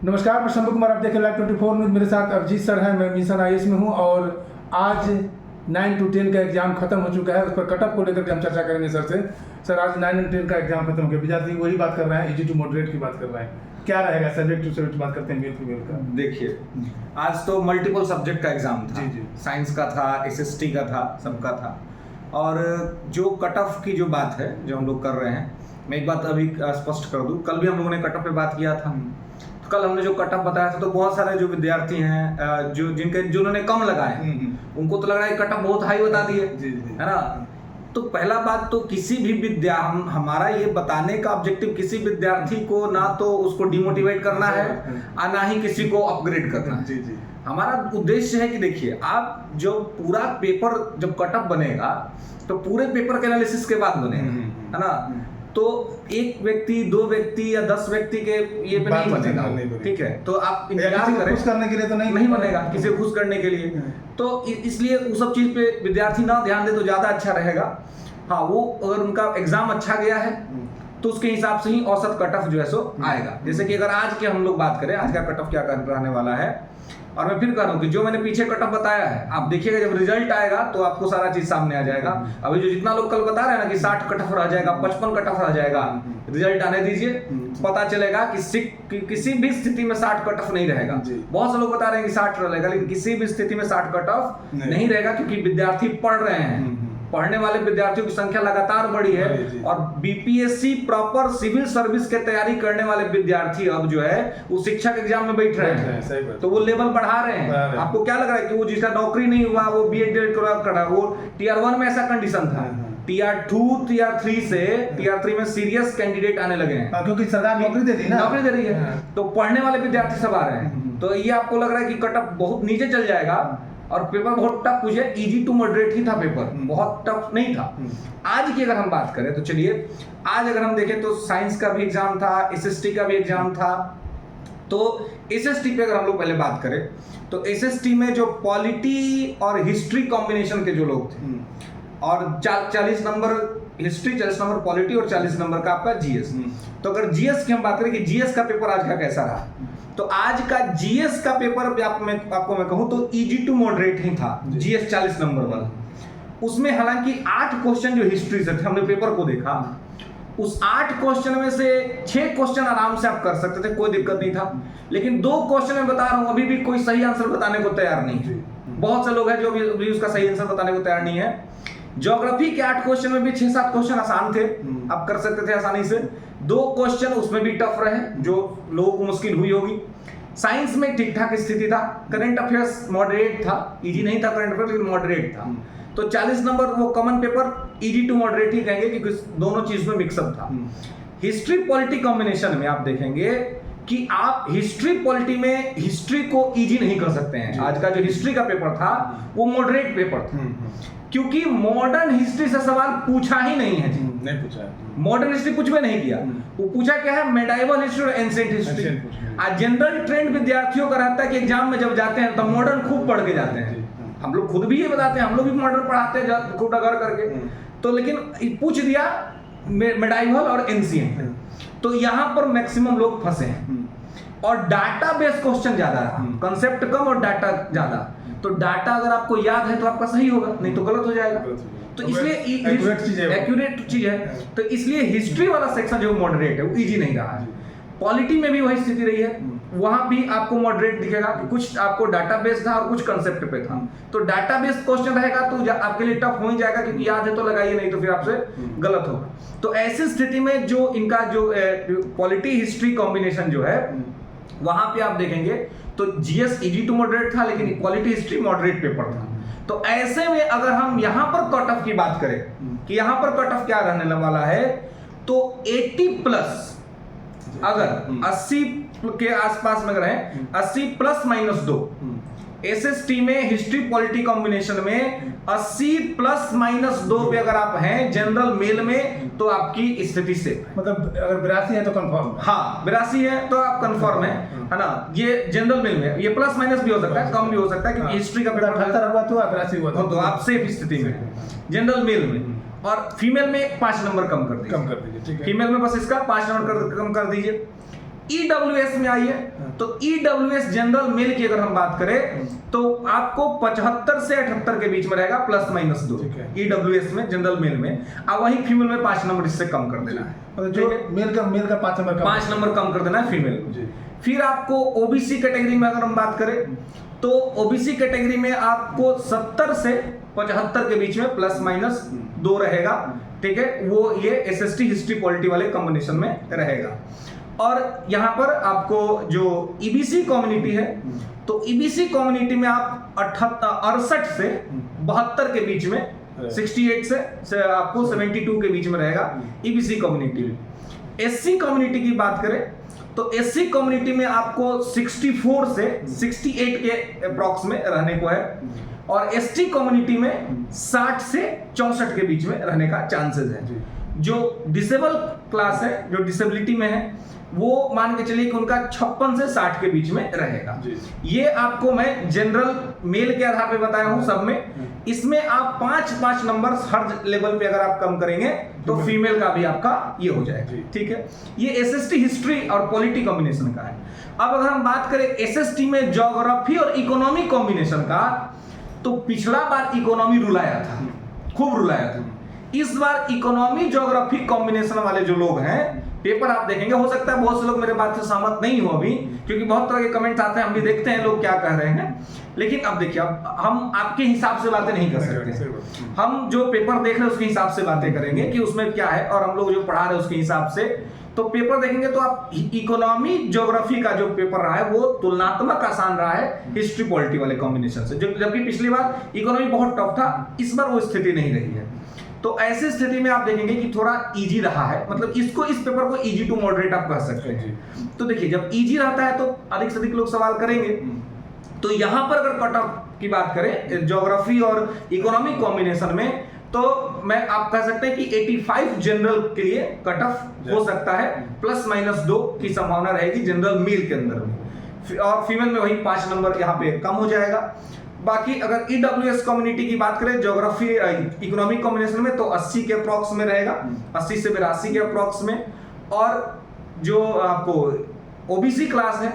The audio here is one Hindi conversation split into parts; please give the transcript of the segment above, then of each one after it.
नमस्कार, मैं शंभू कुमार, आप देख रहे हैं लाइव 24 न्यूज़। मेरे साथ अभिजीत सर हैं, मैं मिशन आईएएस में हूं और आज 9 to 10 का एग्जाम खत्म हो चुका है। उस पर कटअप को लेकर के हम चर्चा करेंगे सर से। सर, आज 9 और 10 का एग्जाम खत्म हो गया, विद्यार्थी वही बात कर रहे हैं, इजी टू मॉडरेट की बात कर रहे हैं। क्या रहेगा सब्जेक्ट टू सब्जेक्ट बात करते हैं मेल का? देखिए, आज तो मल्टीपल सब्जेक्ट का एग्जाम था। जी। साइंस का था, एसएसटी का था, सबका था। और जो कट ऑफ की जो बात है जो हम लोग कर रहे हैं, मैं एक बात अभी स्पष्ट कर दूं, कल भी हम लोगों ने कट ऑफ पे बात किया था। तो कल हमने जो कट ऑफ बताया था, तो बहुत सारे जो विद्यार्थी हैं जो जिन्होंने कम लगाए, उनको तो लग रहा है कट ऑफ बहुत हाई बता दिए, है ना। तो पहला बात तो किसी भी हमारा ये बताने का ऑब्जेक्टिव किसी विद्यार्थी को ना तो उसको डिमोटिवेट करना है और ना ही किसी को अपग्रेड करना है। जी। हमारा उद्देश्य है कि देखिए, आप जो पूरा पेपर जब कट ऑफ बनेगा तो पूरे पेपर के एनालिसिस के बाद बनेगा, है ना। तो एक व्यक्ति, 2 व्यक्ति या 10 व्यक्ति के ये पे नहीं बनेगा, ठीक है। तो आप इंतजार करें, खुश करने के लिए तो नहीं बनेगा, किसी को खुश करने के लिए। तो इसलिए उस सब चीज पे विद्यार्थी ना ध्यान दे तो ज्यादा अच्छा रहेगा। हाँ, वो अगर उनका एग्जाम अच्छा गया है तो उसके हिसाब से ही औसत कट ऑफ जो है सो आएगा। जैसे कि अगर आज के हम लोग बात करें, आज का कट ऑफ क्या रहने वाला है, और मैं फिर कह रहा हूँ कि जो मैंने पीछे कट ऑफ बताया है, आप देखिएगा जब रिजल्ट आएगा तो आपको सारा चीज सामने आ जाएगा। अभी जो जितना लोग कल बता रहे हैं ना कि 60 कट ऑफ रह जाएगा, 55 कट ऑफ रह जाएगा, रिजल्ट आने दीजिए, पता चलेगा कि किसी भी स्थिति में 60 कट ऑफ नहीं रहेगा। बहुत से लोग बता रहे हैं कि 60 रहेगा, लेकिन किसी भी स्थिति में 60 कट ऑफ नहीं रहेगा, क्योंकि विद्यार्थी पढ़ रहे हैं। पढ़ने वाले विद्यार्थियों की संख्या लगातार बढ़ी है, और बीपीएससी प्रॉपर सिविल सर्विस के तैयारी करने वाले विद्यार्थी अब जो है वो शिक्षक एग्जाम में बैठ रहे हैं, तो वो लेवल बढ़ा रहे हैं। आपको क्या लग रहा है कि वो जिसका नौकरी नहीं हुआ वो बीएड कर रहा है, वो टीआर 1 में ऐसा कंडीशन था, टीआर 2 टीआर 3 से टीआर 3 में सीरियस कैंडिडेट आने लगे हैं, क्योंकि सरकार नौकरी दे रही है। तो पढ़ने वाले विद्यार्थी सब आ रहे हैं। तो ये आपको लग रहा है कि कट ऑफ बहुत नीचे चल जाएगा और पेपर बहुत टफ पूछे, इजी टू मॉडरेट ही था पेपर, बहुत टफ नहीं था। आज की अगर हम बात करें तो चलिए, आज अगर हम देखें तो साइंस का भी एग्जाम था, एसएसटी का भी एग्जाम था। तो एसएसटी पे अगर हम लोग पहले बात करें तो एसएसटी में जो पॉलिटी और हिस्ट्री कॉम्बिनेशन के जो लोग थे, और 40 नंबर हिस्ट्री, 40 नंबर पॉलिटी और 40 नंबर का आपका जीएस। तो अगर जीएस की हम बात करें कि जीएस का पेपर आज का कैसा रहा, तो आज का जीएस का पेपर आपको मैं कहूं तो इजी टू मॉडरेट ही था। जीएस 40 नंबर वाला, उसमें हालांकि 8 क्वेश्चन जो हिस्ट्री से थे, हमने पेपर को देखा, उस 8 क्वेश्चन में से 6 क्वेश्चन आराम से आप कर सकते थे, कोई दिक्कत नहीं था। लेकिन 2 क्वेश्चन मैं बता रहा हूं, अभी भी कोई सही आंसर बताने को तैयार नहीं है। बहुत से लोग हैं जो भी उसका सही आंसर बताने को तैयार नहीं है। ज्योग्राफी के 8 क्वेश्चन में भी 6-7 क्वेश्चन आसान थे, आप कर सकते थे आसानी से। 2 क्वेश्चन उसमें भी टफ रहे, जो लोगों को मुश्किल हुई होगी। साइंस में ठीक ठाक स्थिति था, करंट अफेयर्स मॉडरेट था, इजी नहीं था करंट अफेयर्स, लेकिन मॉडरेट था। तो 40 नंबर वो common paper easy to moderate ही कहेंगे, क्योंकि दोनों चीज में मिक्सअप था। हिस्ट्री पॉलिटी कॉम्बिनेशन में आप देखेंगे कि आप हिस्ट्री पॉलिटी में हिस्ट्री को इजी नहीं कर सकते हैं। आज का जो हिस्ट्री का पेपर था वो मॉडरेट पेपर था, क्योंकि मॉडर्न हिस्ट्री से सवाल पूछा ही नहीं है जी, नहीं पूछा। मॉडर्न हिस्ट्री कुछ भी नहीं किया। वो पूछा क्या है, मेडाइवल हिस्ट्री और एंशिएंट हिस्ट्री। आज जनरल ट्रेंड विद्यार्थियों का रहता है कि एग्जाम में जब जाते हैं तो मॉडर्न खूब पढ़ के जाते हैं। हम लोग खुद भी ये बताते हैं, हम लोग भी मॉडर्न पढ़ाते हैं खूब डगर करके। तो लेकिन पूछ दिया मेडाइवल और एंशिएंट, तो यहाँ पर मैक्सिमम लोग फंसे हैं। और डाटा बेस्ड क्वेश्चन ज्यादा है, कंसेप्ट कम और डाटा ज्यादा। तो डाटा अगर आपको याद है तो आपका सही होगा, नहीं तो गलत हो जाएगा। तो इसलिए एक्यूरेट चीज है, तो इसलिए हिस्ट्री वाला सेक्शन जो मॉडरेट है वो इजी नहीं रहा है। पॉलिटी में भी वही स्थिति रही है, वहां भी आपको मॉडरेट दिखेगा कि कुछ आपको डाटा बेस्ड था और कुछ कंसेप्ट पे था। तो डाटा बेस्ड क्वेश्चन रहेगा तो आपके लिए टफ हो ही जाएगा, क्योंकि याद है तो लगाइए, नहीं तो फिर आपसे गलत होगा। तो ऐसी स्थिति में जो इनका जो पॉलिटी हिस्ट्री कॉम्बिनेशन जो है, वहां पे आप देखेंगे तो जीएस इजी टू मॉडरेट था, लेकिन पॉलिटी हिस्ट्री मॉडरेट पेपर था। तो ऐसे में अगर हम यहां पर कट ऑफ की बात करें कि यहां पर कट ऑफ क्या रहने वाला है, तो 80 प्लस, अगर 80 के आसपास में रहें, 80 प्लस -2, एसएसटी में हिस्ट्री पॉलिटी कॉम्बिनेशन में 80 प्लस -2 पे अगर आप हैं जनरल मेल में, तो आपकी स्थिति से मतलब अगर 82 है तो कंफर्म। हाँ, 82 है तो आप कंफर्म है ना। ये जनरल मेल में, ये प्लस माइनस भी हो सकता है, कम भी हो सकता है, क्योंकि हिस्ट्री का पेपर 78 हुआ तो 82 हुआ तो आप सेफ स्थिति में जनरल मेल में। और फीमेल में 5 नंबर कम कर दीजिए, ठीक है। फीमेल में बस इसका 5 नंबर कम कर दीजिए। ईडब्ल्यूएस में आइए, तो ईडब्ल्यूएस जनरल मेल की अगर हम बात करें तो आपको 75 से 78 के बीच में रहेगा, +-2 ईडब्ल्यूएस में जनरल मेल में। अब वही फीमेल में 5 नंबर इससे कम कर देना है, मतलब जो मेल का 5 नंबर कम कर देना है फीमेल में। फिर आपको ओबीसी कैटेगरी में अगर हम बात करें तो ओबीसी कैटेगरी में आपको 70 से 75 के बीच में +-2 रहेगा, ठीक है। वो ये एसएसटी हिस्ट्री पॉलिटी वाले कॉम्बिनेशन में रहेगा। और यहाँ पर आपको जो ईबीसी कम्युनिटी है, तो ईबीसी कम्युनिटी में आप 68 से 72 के बीच में, 68 से आपको 72 के बीच में रहेगा ईबीसी कम्युनिटी में। एससी कम्युनिटी की बात करें तो एससी कम्युनिटी में आपको 64 से 68 के अप्रॉक्स में रहने को है, और एसटी कम्युनिटी में 60 से 64 के बीच में रहने का चांसेस है। जो डिसेबल क्लास है, जो डिसेबिलिटी में है, वो मान के चलिए कि उनका 56 से 60 के बीच में रहेगा। ये आपको मैं जनरल मेल के आधार पे बताया हूं सब में। इसमें आप 5-5 नंबर हर लेवल पे अगर आप कम करेंगे तो फीमेल का भी आपका ये हो जाएगा, ठीक है। ये एसएसटी हिस्ट्री और पॉलिटी कॉम्बिनेशन का है। अब अगर हम बात करें एसएसटी में ज्योग्राफी और इकोनॉमी कॉम्बिनेशन का, तो पिछला बार इकोनॉमी रुलाया था, खूब रुलाया था। इस बार इकोनॉमी ज्योग्राफी कॉम्बिनेशन वाले जो लोग हैं, पेपर आप देखेंगे, हो सकता है बहुत से लोग मेरे बात से सहमत नहीं हो अभी, क्योंकि बहुत तरह के कमेंट्स आते हैं, हम भी देखते हैं लोग क्या कह रहे हैं। लेकिन अब देखिए, अब हम आपके हिसाब से बातें नहीं कर सकते, हम जो पेपर देख रहे हैं उसके हिसाब से बातें करेंगे कि उसमें क्या है, और हम लोग जो पढ़ा रहे हैं उसके हिसाब से। तो पेपर देखेंगे तो आप इकोनॉमी ज्योग्राफी का जो पेपर रहा है वो तुलनात्मक आसान रहा है हिस्ट्री पॉलिटी वाले कॉम्बिनेशन से, जबकि पिछली बार इकोनॉमी बहुत टफ था, इस बार वो स्थिति नहीं रही है। तो ऐसी स्थिति में आप देखेंगे कि थोड़ा इजी रहा है, मतलब इस पेपर को इजी टू मॉडरेट आप कह सकते हैं। तो देखिए, जब इजी रहता है तो अधिक से अधिक लोग सवाल करेंगे। तो यहां पर अगर कट ऑफ की बात करें ज्योग्राफी और इकोनॉमिक कॉम्बिनेशन में, तो मैं आप कह सकते हैं कि 85 जनरल के लिए कट ऑफ हो सकता है, +-2 की संभावना रहेगी जनरल मेल के अंदर में, और फीमेल में वही 5 नंबर यहाँ पे कम हो जाएगा। बाकी अगर ईडब्ल्यूएस कम्युनिटी की बात करें ज्योग्राफी इकोनॉमिक कॉम्बिनेशन में, तो 80 के अप्रॉक्स में रहेगा, 80 से 82 के अप्रॉक्स में। और जो आपको ओबीसी क्लास है,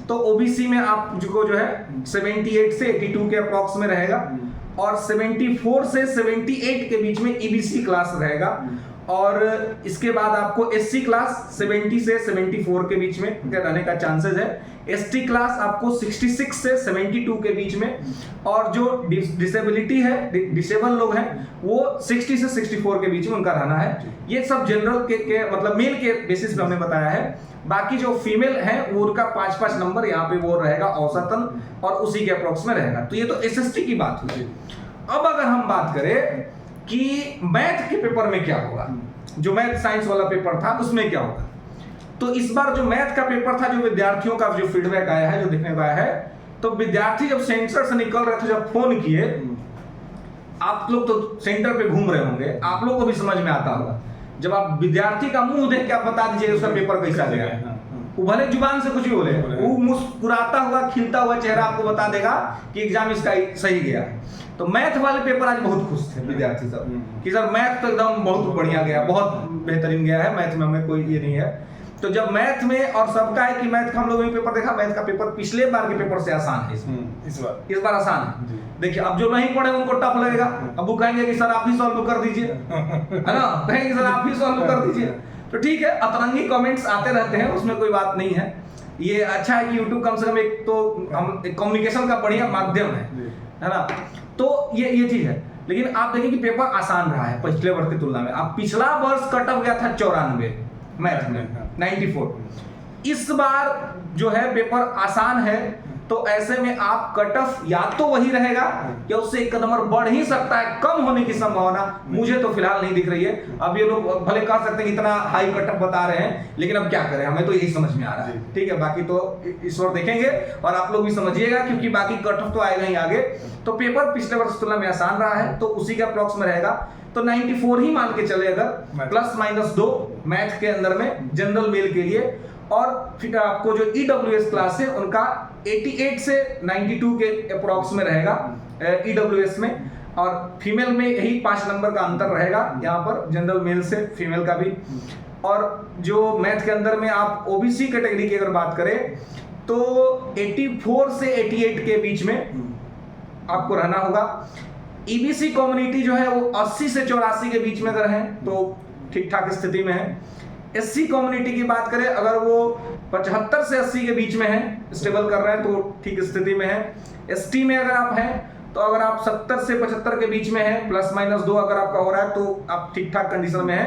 तो ओबीसी में आप जो है 78 से 82 के अप्रॉक्स में रहेगा, और 74 से 78 के बीच में ईबीसी क्लास रहेगा। और इसके बाद आपको एससी क्लास 70 से 74 के बीच में रहने का चांसेस है। एसटी क्लास आपको 66 से 72 के बीच में, और जो डिसेबिलिटी है, डिसेबल लोग हैं, वो 60 से 64 के बीच में उनका रहना है। ये सब जनरल के मतलब मेल के बेसिस पे हमने बताया है। बाकी जो फीमेल है वो उनका 5-5 नंबर यहाँ पे वो रहेगा औसतन, और उसी के अप्रोक्स में रहेगा। तो ये तो एसएसटी की बात हुई। अब अगर हम बात करें कि मैथ के पेपर में क्या होगा, जो मैथ साइंस वाला पेपर था उसमें क्या होगा, तो इस बार जो मैथ का पेपर था, जो विद्यार्थियों का जो फीडबैक आया है, जो देखने को आया है, तो विद्यार्थी जब सेंटर से निकल रहे थे, जब फोन किए, आप लोग तो सेंटर पे घूम रहे होंगे, आप लोग को भी समझ में आता होगा, जब आप विद्यार्थी का मुंह देख के आप बता दीजिए उसका पेपर कैसा गया। वो भले जुबान से कुछ भी बोले, वो मुस्कुराता हुआ खिलता हुआ चेहरा आपको बता देगा कि एग्जाम इसका सही गया है। तो मैथ वाले पेपर आज बहुत खुश थे विद्यार्थी सब कि सर मैथ तो एकदम बहुत बढ़िया गया, बहुत बेहतरीन गया है, मैथ में हमें कोई ये नहीं है। तो जब मैथ में, और सबका है कि मैथ का हम लोगों ने पेपर देखा, मैथ का पेपर पिछले बार के पेपर से आसान है, इस बार आसान है। देखिए, अब जो नहीं पढ़े उनको टफ लगेगा, अब वो कहेंगे कि सर आप ही सॉल्व कर दीजिए, है ना, कहेंगे सर आप ही सॉल्व कर दीजिए। तो ठीक है, अतरंगी कमेंट्स आते रहते हैं, उसमें कोई बात नहीं है। ये अच्छा है कि यूट्यूब कम से कम एक तो हम कम्युनिकेशन का बढ़िया माध्यम है ना। तो ये चीज है। लेकिन आप देखिए कि पेपर आसान रहा है पिछले वर्ष की तुलना में। अब पिछला वर्ष कट ऑफ गया था 94 मैथ में, 94। इस बार जो है पेपर आसान है, तो ऐसे में आप कट ऑफ या तो वही रहेगा या उससे एक नंबर बढ़ ही सकता है, कम होने की संभावना मुझे तो फिलहाल नहीं दिख रही है। अब ये लोग भले कह सकते हैं इतना हाई कट ऑफ बता रहे हैं, लेकिन अब क्या करें, हमें तो यही समझ में आ रहा है। ठीक है, बाकी तो ईश्वर देखेंगे, और आप लोग भी समझिएगा, क्योंकि बाकी कट ऑफ तो आएगा ही आगे। तो पेपर पिछले वर्ष तुलना में आसान रहा है, तो उसी के अप्रॉक्स में रहेगा। तो 94 ही मान के चले, अगर +-2 मैथ के अंदर में जनरल मेल के लिए। और फिर आपको जो ईडब्ल्यूएस क्लास है उनका 88 से 92 के अप्रॉक्स में रहेगा ईडब्ल्यूएस में, और फीमेल में यही 5 नंबर का अंतर रहेगा यहाँ पर जनरल मेल से फीमेल का भी। और जो मैथ के अंदर में आप ओबीसी कैटेगरी की अगर बात करें तो 84 से 88 के बीच में आपको रहना होगा। ईबीसी कम्युनिटी जो है वो 80 से 84 के बीच में अगर है तो ठीक ठाक स्थिति में है। एससी कम्युनिटी की बात करें अगर वो 75 से 80 के बीच में है, स्टेबल कर रहे हैं तो ठीक स्थिति में है। एसटी में अगर आप हैं तो अगर आप 70 से 75 के बीच में है, प्लस माइनस 2 अगर आपका हो रहा है तो आप ठीक ठाक कंडीशन में है।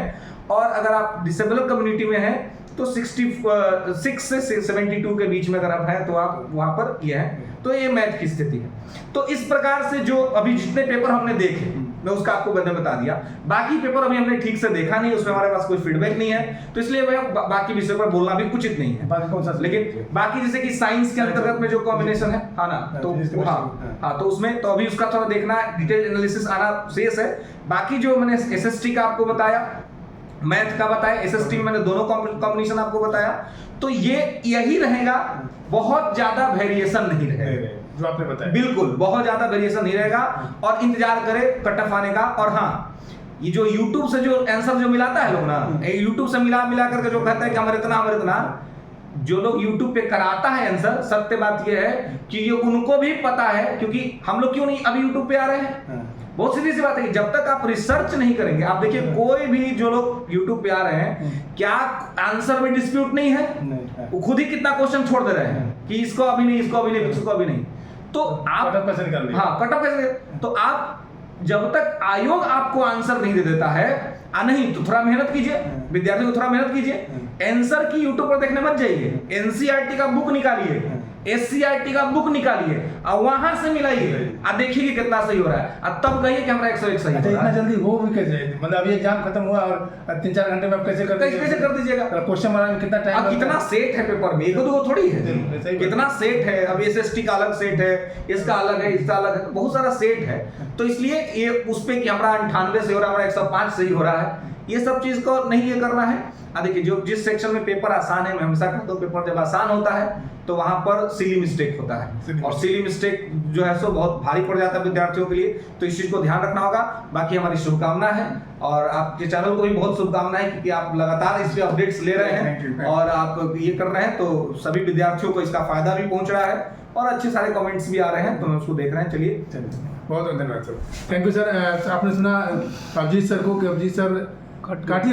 और अगर आप डिसेबल कम्युनिटी में हैं तो 66 से 72 के बीच में अगर आप हैं तो आप वहां पर ये है। तो ये मैथ की स्थिति है। तो इस प्रकार से जो अभी जितने पेपर हमने देखे मैं उसका आपको मैंने बता दिया। बाकी पेपर अभी हमने ठीक से देखा नहीं, उसमें हमारे पास कोई फीडबैक नहीं है, तो इसलिए मैं बाकी विषयों पर बोलना भी उचित नहीं है। बाकी कौन सा? लेकिन बाकी जैसे कि साइंस के अंतर्गत में जो कॉम्बिनेशन है हाँ ना, तो हाँ तो उसमें तो अभी उसका थोड़ा देखना डिटेल एनालिसिस आना शेष है। बाकी जो मैंने एसएसटी का आपको बताया, मैथ का बताया, एसएसटी में मैंने दोनों कॉम्बिनेशन आपको बताया, तो ये यही रहेगा, बहुत ज्यादा वेरिएशन नहीं रहेगा जो आपने बताया। बिल्कुल बहुत ज्यादा वेरिएशन नहीं रहेगा और इंतजार करें कट ऑफ आने का। और हाँ, ये जो YouTube से जो आंसर जो मिलाता है लोग ना, YouTube से मिला करके जो कहता है कि हमारे इतना, जो लोग YouTube पे कराता है आंसर, सत्य बात ये है कि ये उनको भी पता है, क्योंकि हम लोग क्यों नहीं अभी YouTube पे आ रहे हैं। बहुत सीधी सी बात है कि जब तक आप रिसर्च नहीं करेंगे, आप देखिए कोई भी जो लोग YouTube पे आ रहे हैं, क्या आंसर में डिस्प्यूट नहीं है, वो खुद ही कितना क्वेश्चन छोड़ दे रहे हैं कि इसको अभी नहीं, इसको अभी नहीं, इसको अभी नहीं। तो आप कट ऑफ कैसे, तो आप जब तक आयोग आपको आंसर नहीं दे देता है, नहीं तो थोड़ा मेहनत कीजिए, विद्यार्थी को थोड़ा मेहनत कीजिए। आंसर की यूट्यूब पर देखने मत जाइए, एनसीईआरटी का बुक निकालिए, एससीईआरटी का बुक निकालिए और वहां से मिलाइए और देखिए कि कितना सही हो रहा है, और तब कहिए कि हमारा 101 सही हो रहा है। इतना जल्दी हो भी कैसे, मतलब अभी एग्जाम खत्म हुआ और 3-4 घंटे में आप कैसे कर दीजिएगा? क्वेश्चन बनाने में कितना टाइम? कितना सेट है पेपर में, एक दो थोड़ी है, कितना सेट है। अब एसएसटी का अलग सेट है, इसका अलग है, इसका अलग है, बहुत सारा सेट है। तो इसलिए ये उस पे कि हमारा 98 से हो रहा है, हमारा 105 सही हो रहा है, ये सब चीज को नहीं ये करना है। देखिए जो जिस सेक्शन में पेपर आसान है, मैं हमेशा कहता हूं पेपर जब आसान होता है तो वहां पर सिली मिस्टेक होता है, और सिली मिस्टेक जो है सो बहुत भारी पड़ जाता है विद्यार्थियों के लिए। तो इस चीज को ध्यान रखना होगा। बाकी हमारी शुभकामना है और आपके चैनल को भी बहुत शुभकामनाएं, क्योंकि आप लगातार इस पे अपडेट्स ले रहे हैं और आप ये कर रहे हैं, तो सभी विद्यार्थियों को इसका फायदा भी पहुंच रहा है और अच्छे सारे कमेंट्स भी आ रहे हैं, तो हम उसको देख रहे हैं। चलिए बहुत धन्यवाद सर, थैंक यू सर। आपने सुना अभिजीत सर को कि अभिजीत सर काटिए